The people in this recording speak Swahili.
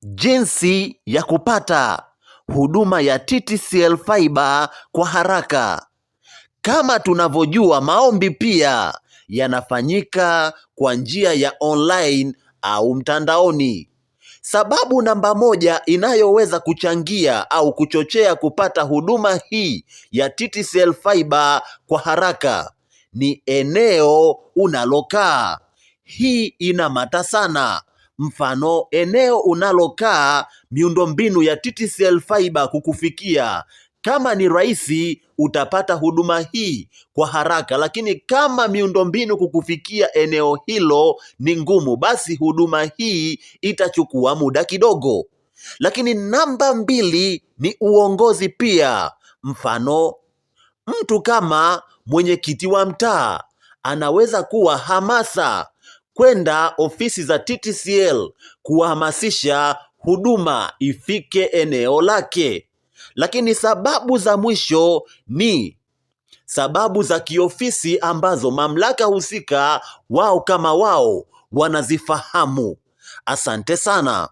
Jinsi ya kupata huduma ya TTCL Fiber kwa haraka. Kama tunavyojua, maombi pia yanafanyika kwa njia ya online au mtandaoni. Sababu namba moja inayoweza kuchangia au kuchochea kupata huduma hii ya TTCL Fiber kwa haraka ni eneo unalokaa. Hii inamata sana. Mfano, eneo unalokaa, miundombinu ya TTCL Fiber kukufikia. Kama ni rahisi, utapata huduma hii kwa haraka, lakini kama miundombinu kukufikia eneo hilo ni ngumu, basi huduma hii itachukua muda kidogo. Lakini namba mbili ni uongozi pia. Mfano, mtu kama mwenyekiti wa mtaa anaweza kuwa hamasa kwenda ofisi za TTCL kuhamasisha huduma ifike eneo lake. Lakini sababu za mwisho ni sababu za kiofisi ambazo mamlaka husika wao kama wao wanazifahamu. Asante sana.